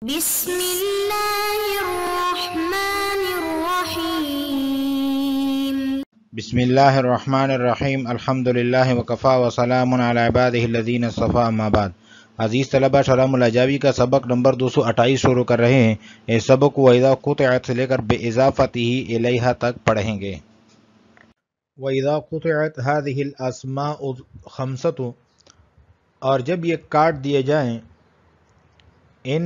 بسم اللہ الرحمن الرحیم بسم اللہ الرحمن الرحیم الحمد للہ وکفا وسلام علی عبادہ الذین اصطفی اما بعد۔ عزیز طلبہ، شرح الاجابی کا سبق نمبر 228 شروع کر رہے ہیں۔ اس سبق کو وَإِذَا قُطِعَتْ سے لے کر بِإِضَافَتِهِ إِلَيْهَا تک پڑھیں گے۔ وَإِذَا قُطِعَتْ هَذِهِ الْأَسْمَاءُ خَمْسَةٌ، اور جب یہ کاٹ دیے جائیں ان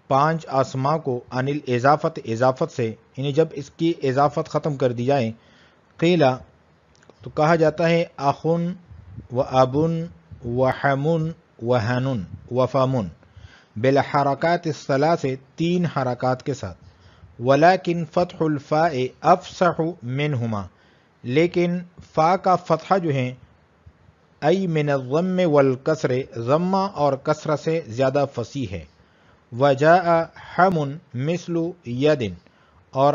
5 اسماء کو عن الاضافت اضافت سے، یعنی جب اس کی اضافت ختم کر دی جائے، قیلا تو کہا جاتا ہے اخن و ابن و حمن و حنن و فامن بالحرکات الثلاث، 3 حرکات کے ساتھ، ولیکن فتح الفاء افصح منہما، لیکن فا کا فتحہ جو ہیں ای من الضم والکسر، ضمہ اور کسرہ سے زیادہ فصیح ہے۔ وجاء حمن مثل یدن، اور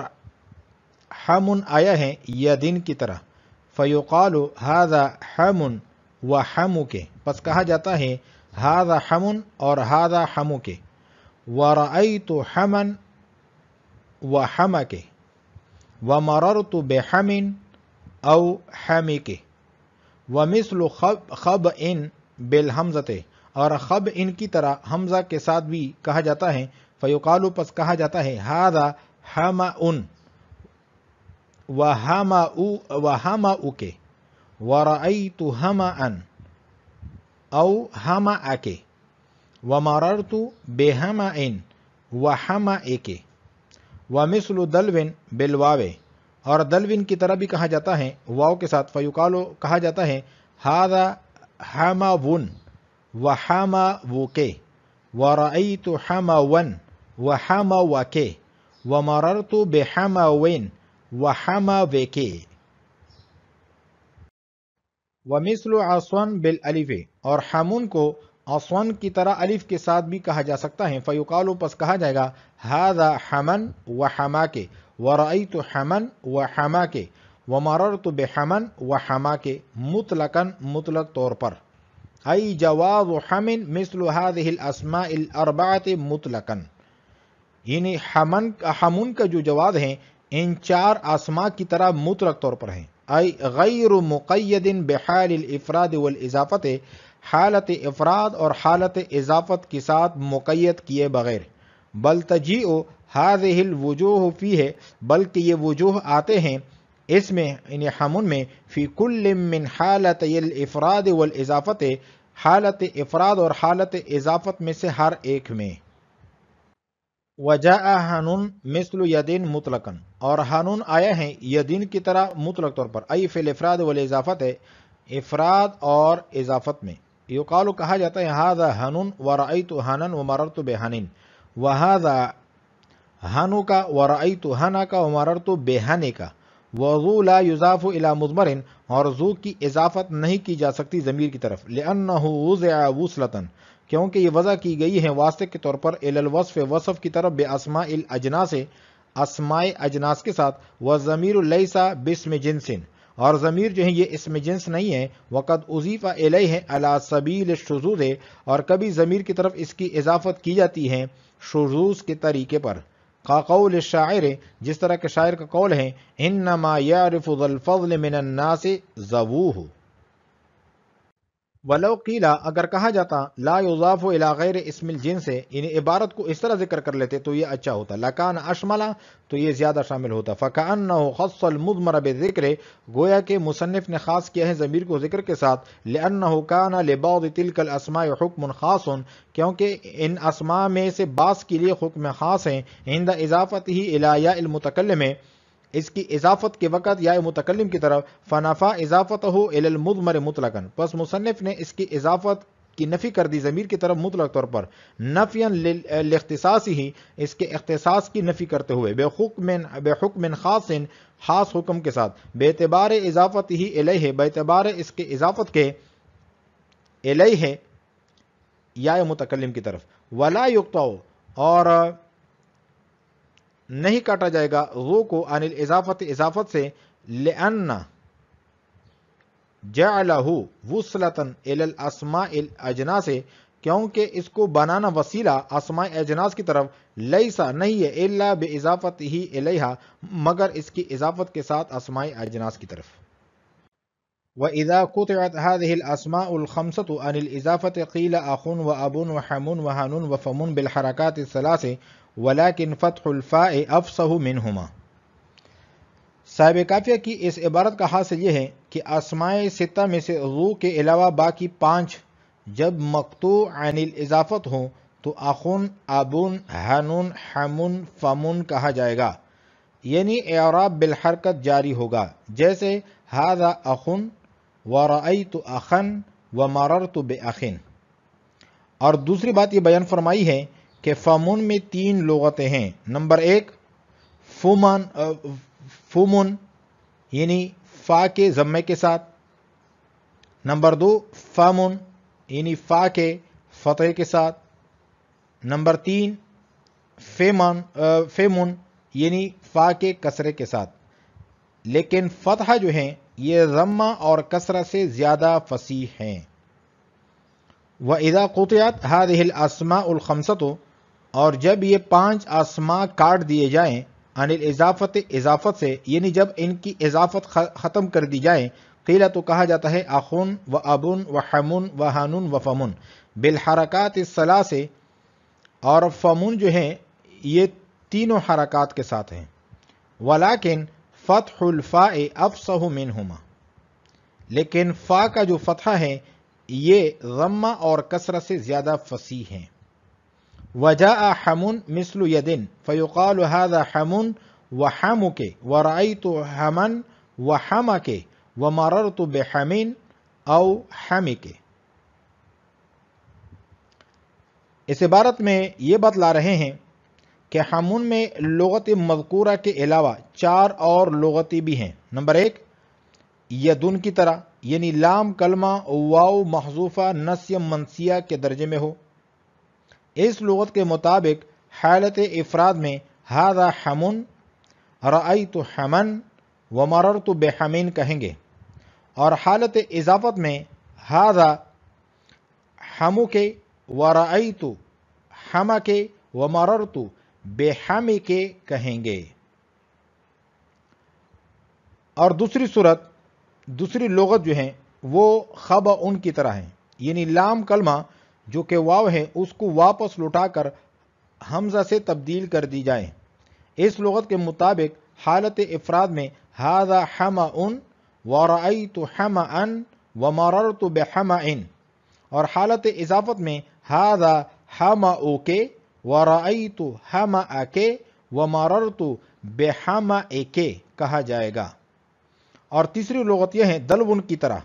حمن آیا ہے یدن کی طرح، فیقال ھذا حمن و حمک، پس کہا جاتا ہے ھذا حمن اور ھذا حمک۔ ورأیت حمن و حمک ومررت بحمن او حمک۔ ومثل خبء بالحمزۃ، اور خب ان کی طرح حمزہ کے ساتھ بھی کہا جاتا ہے، فیقال پس کہا جاتا ہے ھذا حمأ وحمأک ورأیت حمأ او حمأک ومررت بحمأ وحمأک۔ ومثل دلو بالواو، اور دلو کی طرح بھی کہا جاتا ہے واو کے ساتھ، فیقال کہا جاتا ہے ھذا حمو وحموک ورأیت حموا وحموک ومررت بحمو وحموک۔ ومثل عصون بالالف، اور حمون کو عصون کی طرح الف کے ساتھ بھی کہا جا سکتا ہے، فیقال پس کہا جائے گا ھذا حمن وحماک ورأیت حمن وحماک ومررت بحمن وحماک، مطلقاً مطلق طور پر، ای جواز حمن مثل هذه الاسماء الاربعۃ مطلقاً، یعنی حمن کا جو جواز ہیں ان 4 اسماء کی طرح مطلق طور پر ہیں، ای غیر مقید بحال الافراد والاضافت، حالت افراد اور حالت اضافت کے ساتھ مقید کیے بغیر، بل تجیء هذه الوجوہ فیہ، بلکہ یہ وجوہ آتے ہیں اس میں یعنی حمن میں، فی کل من حالتی الافراد والاضافت، حالت افراد اور حالت اضافت میں سے ہر ایک میں۔ وجاء حنون مثل یدین مطلقاً، اور حنون آیا ہے یدین کی طرح مطلق طور پر، ای فی الافراد والاضافت، افراد اور اضافت میں، یقال کہا جاتا ہے ھذا حنون ورأیت حنن ومررت بحنین، وھذا حنک ورأیت حنک ومررت بحنک۔ وذو لا یضاف الی مضمر، اور ذو کی اضافت نہیں کی جا سکتی ضمیر کی طرف، لأنہ وضع وصلۃ، کیونکہ یہ وضع کی گئی ہے واسطے کے طور پر، الی الوصف وصف کی طرف، باسماء الاجناس اسماء اجناس کے ساتھ، والضمیر لیس باسم جنس، اور ضمیر جو ہے یہ اسم جنس نہیں ہے، وقد اضیف الیہ علی سبیل الشذوذ، اور کبھی ضمیر کی طرف اس کی اضافت کی جاتی ہے شذوذ کے طریقے پر، قول الشاعر، جس طرح کہ شاعر کا قول ہے انما یعرف ذو الفضل من الناس ذووہ۔ ولو قیلا، اگر کہا جاتا لا یضاف الی غیر اسم الجنس، یعنی عبارت کو اس طرح ذکر کر لیتے تو یہ اچھا ہوتا، لکان اشملا، تو یہ زیادہ شامل ہوتا، فکأنہ خص المضمر بالذکر، گویا کہ مصنف نے خاص کیا ہے ضمیر کو ذکر کے ساتھ، لأنہ کان لبعض تلک الاسماء حکم خاص، کیونکہ ان اسماء میں سے بعض کے لیے حکم خاص ہیں، عند اضافتہ الی یاء المتکلم، اس کی اضافت کے وقت یا متکلم کی طرف، فنفا اضافتہ الی المضمر مطلقاً، پس مصنف نے اس کی اضافت کی نفی کر دی ضمیر کی طرف مطلق طور پر، نفیاً لاختصاصہ، اس کے اختصاص کی نفی کرتے ہوئے، بحکم خاص، خاص حکم کے ساتھ، باعتبار اضافتہ الیہ، باعتبار اس کے اضافت کے، الیہ یا متکلم کی طرف، ولا یقطع، اور نہیں کاٹا جائے گا ذو کو عن الاضافت اضافت سے، لأن جعلہ وصلۃ الی الاسماء الاجناس، کیونکہ اس کو بنانا وسیلہ اسماء اجناس کی طرف لیسا نہیں ہے الا باضافت ہی الیہا مگر اس کی اضافت کے ساتھ اسماء اجناس کی طرف. وَإِذَا قُطِعَتْ هَذِهِ الْأَسْمَاءُ الْخَمْسَةُ عَنِ الْإِضَافَةِ قِيلَ أَخٌ وَأَبٌ وَحَمٌ وَهَنٌ وَفَمٌ بِالْحَرَكَاتِ الثَّلَاثِ وَلَكِنْ فَتْحُ الْفَاءِ أَفْصَحُ مِنْهُمَا. صاحب کافیہ کی اس عبارت کا حاصل یہ ہے کہ اسماء ستہ میں سے ذو کے علاوہ باقی 5 جب مقطوع عن الاضافت ہوں تو اخن، ابن، حنون، حمون، فمون کہا جائے گا، یعنی اعراب بالحرکت جاری ہوگا، جیسے ھذا اخن ورأیت اخن ومررت باخن. اور دوسری بات یہ بیان فرمائی ہے کہ فمون میں 3 لغتیں ہیں. نمبر 1 فمون یعنی فا کے ضمے کے ساتھ. نمبر 2 فامون یعنی فا کے فتح کے ساتھ. نمبر 3 فیمون یعنی فا کے کسرے کے ساتھ. لیکن فتحہ جو ہیں یہ ضمہ اور کسرہ سے زیادہ فصیح ہیں. وَإِذَا قُطِعَتْ هَذِهِ الْأَسْمَاءُ الْخَمْسَةُ اور جب یہ 5 اسماء کاٹ دیے جائیں عن الاضافت اضافت سے، یعنی جب ان کی اضافت ختم کر دی جائے، قیل تو کہا جاتا ہے اخن و ابن و حمون و حنون و فمون بالحرکات الثلاث، اور فمون جو ہیں یہ تینوں حرکات کے ساتھ ہیں. ولیکن فتح الفاء افصح منہما، لیکن فا کا جو فتحہ ہے یہ ضمہ اور کسرہ سے زیادہ فصیح ہیں. وجاء حمون مثل یدن فیقال هذا حمون وحمک ورأیت حمن وحمک ومررت بحمین او حمک. اس عبارت میں یہ بتلا رہے ہیں کہ حمون میں لغت مذکورہ کے علاوہ 4 اور لغتیں بھی ہیں. نمبر 1 یدن کی طرح، یعنی لام کلمہ واو محذوفہ نسیہ منسیہ کے درجے میں ہو. اس لغت کے مطابق حالت افراد میں ھذا حمون، رأیت حمن ومررت بحمین کہیں گے، اور حالت اضافت میں ھذا حمک ورأیت حمک ومررت بحمک کہیں گے. اور دوسری لغت جو ہیں وہ خب ان کی طرح ہیں، یعنی لام کلمہ جو کہ واو ہے اس کو واپس لوٹا کر حمزہ سے تبدیل کر دی جائے. اس لغت کے مطابق حالت افراد میں ھذا حمأ ورأیت حمأ ومررت بحمأ، اور حالت اضافت میں ھذا حمأک ورأیت حمأک ومررت بحمأک کہا جائے گا. اور تیسری لغت یہ ہے دلون کی طرح،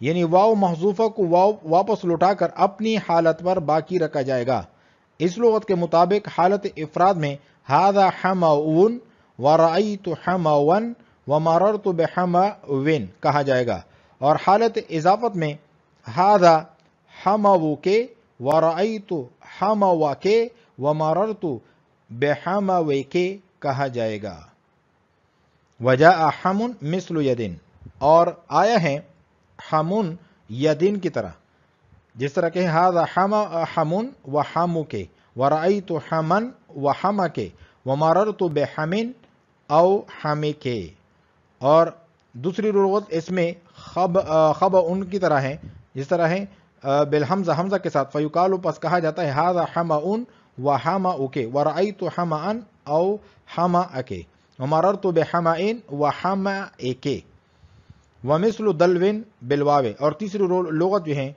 یعنی واو محذوفہ کو واو واپس لوٹا کر اپنی حالت پر باقی رکھا جائے گا. اس لغت کے مطابق حالت افراد میں ھذا حمون ورأیت حمون ومررت بحمون کہا جائے گا، اور حالت اضافت میں ھذا حموک ورأیت حموک ومررت بحموک کہا جائے گا. وجاء حمون مثل یدن، اور آیا ہے حمون یدن کی طرح، جس طرح کہ ھذا حمون وحمک ورأیت حمن وحمک ومررت بحمن او حمک. اور دوسری لغت اس میں خب ان کی طرح ہے، جس طرح ہے بالحمزہ حمزہ کے ساتھ، فیقال پس کہا جاتا ہے ھذا حمأن وحمأک ورأیت حمأن او حمأک ومررت بحمأن وحمأک. ومثل دلون بالواو، اور تیسری لغت جو ہیں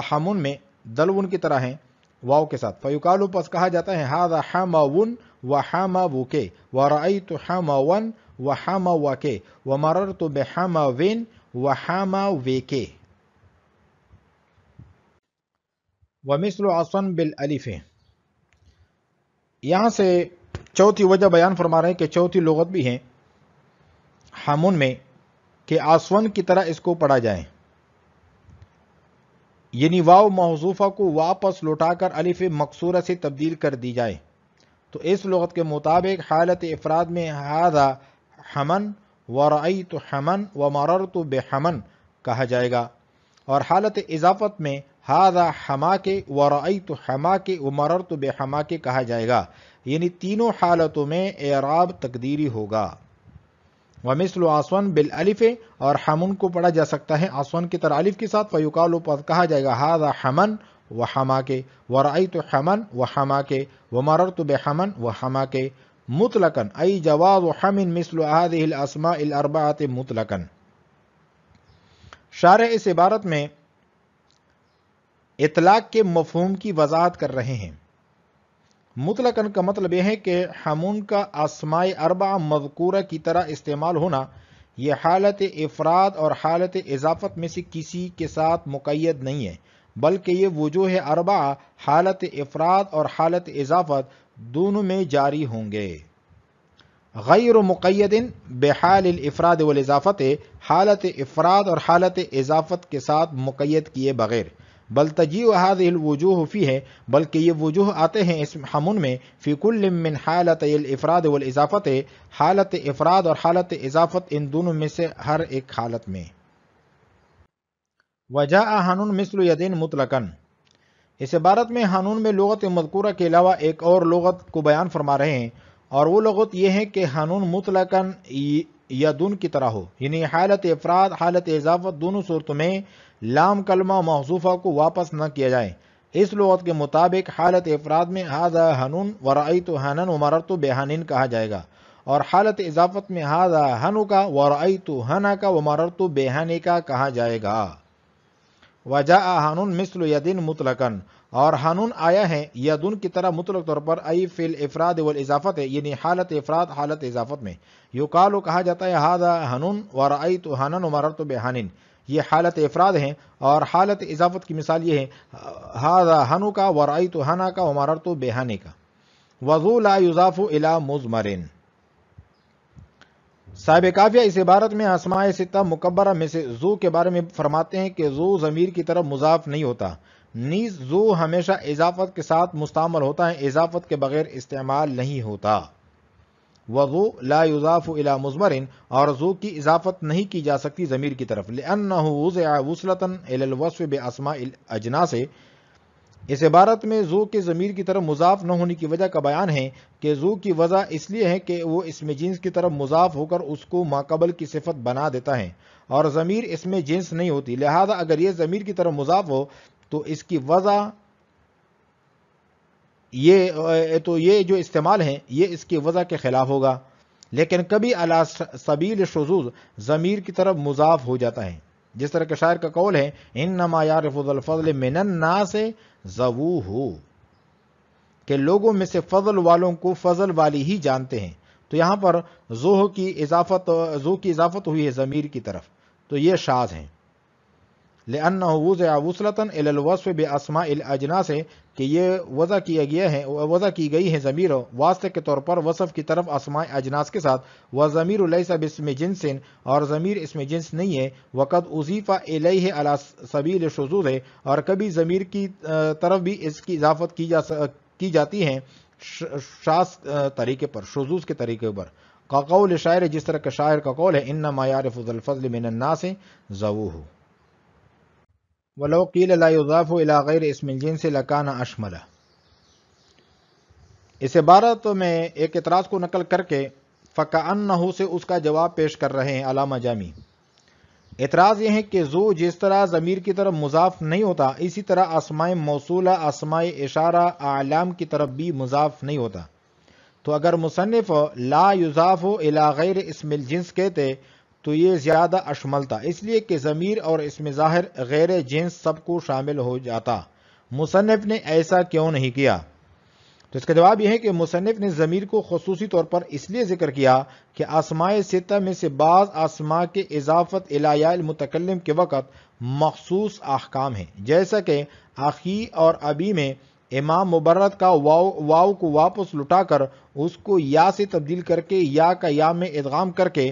حمون میں دلون کی طرح ہیں واو کے ساتھ، فیقال پس کہا جاتا ہے ھذا حمون وحموک ورأیت حمون وحموک ومررت بحمون وحموک. ومثل عصن بالالف، یہاں سے چوتھی وجہ بیان فرما رہے ہیں کہ چوتھی لغت بھی ہیں حمون میں کہ آسون کی طرح اس کو پڑھا جائے، یعنی واو محذوفہ کو واپس لوٹا کر الف مکسورہ سے تبدیل کر دی جائے. تو اس لغت کے مطابق حالت افراد میں ھذا حمن ورأیت حمن ومررت بحمن کہا جائے گا، اور حالت اضافت میں ہاذا حماکے ورأیت حماکے ومررت بحماکے کہا جائے گا، یعنی تینوں حالتوں میں اعراب تقدیری ہوگا۔ ومثل عصون بالالف، اور حمن کو پڑھا جا سکتا ہے عصون کی طرح الف کے ساتھ، فیقال کہا جائے گا ہاذا حمن وحماکے ورأیت حمن وحماکے ومررت بحمن وحماکے مطلقاً ای جواز حمن مثل هذه الاسماء الاربعۃ مطلقاً۔ شارح اس عبارت میں اطلاق کے مفہوم کی وضاحت کر رہے ہیں۔ مطلقاً کا مطلب یہ ہے کہ حمون کا اسماء اربعہ مذکورہ کی طرح استعمال ہونا یہ حالت افراد اور حالت اضافت میں سے کسی کے ساتھ مقید نہیں ہے، بلکہ یہ وجوہ اربعہ حالت افراد اور حالت اضافت دونوں میں جاری ہوں گے۔ غیر مقید بحال الافراد والاضافت، حالت افراد اور حالت اضافت کے ساتھ مقید کیے بغیر، بل تجیء هذه الوجوہ فی ہے، بلکہ یہ وجوہ آتے ہیں اس حمون میں، فی کل من حالتی الافراد والاضافت، حالت افراد اور حالت اضافت ان دونوں میں سے ہر ایک حالت میں۔ وجاء حنون مثل یدین مطلقاً، اس عبارت میں حنون میں لغت مذکورہ کے علاوہ ایک اور لغت کو بیان فرما رہے ہیں، اور وہ لغت یہ ہے کہ حنون مطلقاً یدن کی طرح ہو، یعنی حالت افراد حالت اضافت دونوں صورتوں میں لام کلمہ محذوفہ کو واپس نہ کیا جائے۔ اس لغت کے مطابق حالت افراد میں ھذا حنون ورأیت حنن ومررت بحنین کہا جائے گا، اور حالت اضافت میں ھذا حنک ورأیت حنک ومررت بحنک کہا جائے گا۔ وجاء حنون مثل یدن مطلقاً، اور حنون آیا ہے یدن کی طرح مطلق طور پر، ای فی الافراد والاضافت، یعنی حالت افراد حالت اضافت میں۔ یقال کہا جاتا ہے ھذا حنون ورأیت حنن ومررت بحنین، یہ حالت افراد ہیں، اور حالت اضافت کی مثال یہ ہے ھذا حنک ورأیت حنک ومررت بحنک۔ وذو لا یضاف الی مضمر، صاحب کافیہ اس عبارت میں اسماء ستہ مکبرہ میں سے ذو کے بارے میں فرماتے ہیں کہ ذو ضمیر کی طرف مضاف نہیں ہوتا، نیز ذو ہمیشہ اضافت کے ساتھ مستعمل ہوتا ہے، اضافت کے بغیر استعمال نہیں ہوتا۔ وذو لا یضاف الی مضمر، اور ذو کی اضافت نہیں کی جا سکتی ضمیر کی طرف، لأنہ وضع وصلۃ الی الوصف باسماء الاجناس، اس عبارت میں ذو کے ضمیر کی طرف مضاف نہ ہونے کی وجہ کا بیان ہے کہ ذو کی وضع اس لیے ہے کہ وہ اسم جنس کی طرف مضاف ہو کر اس کو ماقبل کی صفت بنا دیتا ہے، اور ضمیر اسم جنس نہیں ہوتی، لہذا اگر یہ ضمیر کی طرف مضاف ہو تو اس کی وضع یہ جو استعمال ہے یہ اس کی وضع کے خلاف ہوگا، لیکن کبھی علی سبیل شذوذ ضمیر کی طرف مضاف ہو جاتا ہے، جس طرح کہ شاعر کا قول ہے انما یعرف ذو الفضل من الناس ذووہ، کہ لوگوں میں سے فضل والوں کو فضل والی ہی جانتے ہیں۔ تو یہاں پر ذو کی اضافت ہوئی ہے ضمیر کی طرف، تو یہ شاذ ہیں۔ لأنہ وضع وصلۃ الی الوصف باسماء الاجناس، کہ یہ وضع کی گئی ہے ضمیر واسطے کے طور پر وصف کی طرف اسماء اجناس کے ساتھ، وضمیر لیس باسم جنس، اور ضمیر اسم جنس نہیں ہے، وقد اضیف الیہ علی سبیل الشذوذ، اور کبھی ضمیر کی طرف بھی اس کی اضافت کی جاتی ہے شاذ طریقے پر، شذوذ کے طریقے پر، کا قول شاعر، جس طرح کہ شاعر کا قول ہے انما یعرف ذو الفضل من الناس ذووہ۔ وَلَوْ قِيلَ لَا يُضَافُ إِلَى غَيْرِ اسْمِ الْجِنْسِ لَكَانَ أَشْمَلَ، اس عبارت میں ایک اعتراض کو نقل کر کے فَكَأَنَّهُ سے اس کا جواب پیش کر رہے ہیں علامہ جامی۔ اعتراض یہ ہے کہ ذو جس طرح ضمیر کی طرف مضاف نہیں ہوتا، اسی طرح اسماء موصولہ اسماء اشارہ اعلام کی طرف بھی مضاف نہیں ہوتا، تو اگر مصنف لا یضاف الی غیر اسم الجنس کہتے تو یہ زیادہ اشمل تھا، اس لیے کہ ضمیر اور اسم ظاہر غیر جنس سب کو شامل ہو جاتا، مصنف نے ایسا کیوں نہیں کیا؟ تو اس کا جواب یہ ہے کہ مصنف نے ضمیر کو خصوصی طور پر اس لیے ذکر کیا کہ اسماء ستہ میں سے بعض اسماء کے اضافت الی یا المتکلم کے وقت مخصوص احکام ہیں، جیسا کہ اخی اور ابی میں امام مبرد کا واو کو واپس لٹا کر اس کو یا سے تبدیل کر کے یا کا یا میں ادغام کر کے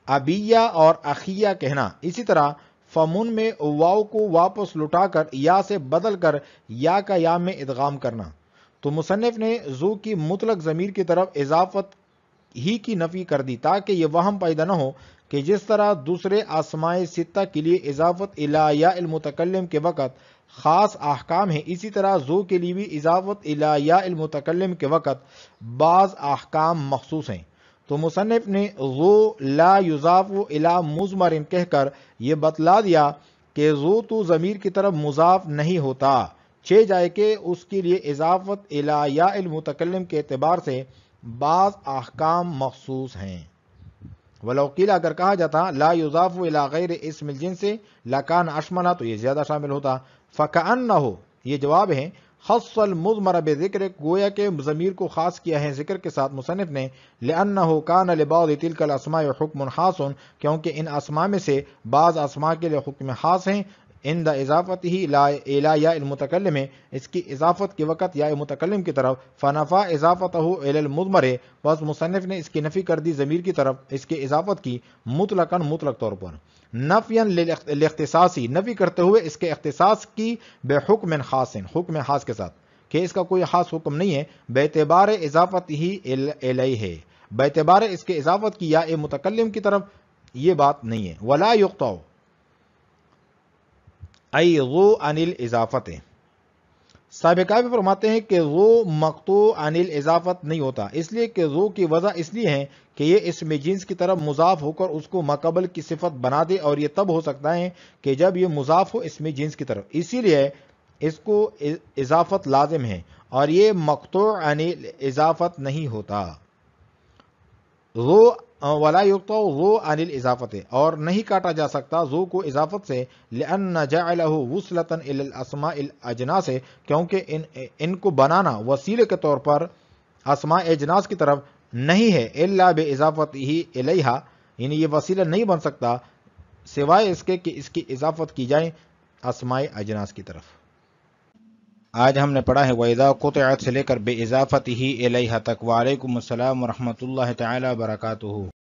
ابیہ اور اخیہ کہنا، اسی طرح فمن میں واو کو واپس لٹا کر یا سے بدل کر یا کا یا میں ادغام کرنا۔ تو مصنف نے ذو کی مطلق ضمیر کی طرف اضافت ہی کی نفی کر دی تاکہ یہ وہم پیدا نہ ہو کہ جس طرح دوسرے اسماء ستہ کے لیے اضافت الی یا المتکلم کے وقت خاص احکام ہیں، اسی طرح ذو کے لیے بھی اضافت الی یا المتکلم کے وقت بعض احکام مخصوص ہیں۔ تو مصنف نے ذو لا یضاف الی مضمر کہہ کر یہ بتلا دیا کہ ذو تو ضمیر کی طرف مضاف نہیں ہوتا، چہ جائے کہ اس کے لیے اضافت الی یا المتکلم کے اعتبار سے بعض احکام مخصوص ہیں۔ ولو قیل اگر کہا جاتا لا یضاف الی غیر اسم الجنس لکان اشملا تو یہ زیادہ شامل ہوتا۔ فکأنہ یہ جواب ہے خص المضمر بذکر گویا کہ ضمیر کو خاص کیا ہے ذکر کے ساتھ مصنف نے، لأنہ کان لبعض تلک الاسماء حکم خاص کیونکہ ان اسماء میں سے بعض اسماء کے لیے حکم خاص ہیں، عند اضافتہ الی یا المتکلم اس کی اضافت کے وقت یا متکلم کی طرف، فنفا اضافتہ الی المضمر بس مصنف نے اس کی نفی کر دی ضمیر کی طرف اس کے اضافت کی مطلقاً مطلق طور پر، نفیاً للاختصاصی نفی کرتے ہوئے اس کے اختصاص کی بے حکم خاص حکم خاص کے ساتھ کہ اس کا کوئی خاص حکم نہیں ہے، بے اعتبار اضافت ہی الیہ بے اعتبار اس کے اضافت کی یا متکلم کی طرف یہ بات نہیں ہے۔ ولا یقطع ای ذو عن الاضافت سابقہ بھی فرماتے ہیں کہ ذو مقطوع عن الاضافت نہیں ہوتا، اس لیے کہ ذو کی وضع اس لیے ہے کہ یہ اسم جنس کی طرف مضاف ہو کر اس کو ماقبل کی صفت بنا دے، اور یہ تب ہو سکتا ہے کہ جب یہ مضاف ہو اسم جنس کی طرف، اسی لیے اس کو اضافت لازم ہے، اور یہ مقطوع عن الاضافت نہیں ہوتا۔ ذو ولا یقطع ذو عن الاضافت اور نہیں کاٹا جا سکتا ذو کو اضافت سے، لأن جعلہ وصلۃ الی الاسماء الاجناس کیونکہ ان کو بنانا وسیلے کے طور پر اسماء اجناس کی طرف نہیں ہے، الا باضافتہ الیہا یعنی یہ وسیلہ نہیں بن سکتا سوائے اس کے کہ اس کی اضافت کی جائے اسماء اجناس کی طرف۔ آج ہم نے پڑھا ہے وَإِذَا قُطِعَتْ سے لے کر بِإِضَافَتِهِ إِلَيْهَا تک۔ وعلیکم السلام ورحمۃ اللہ تعالی وبرکاتہ۔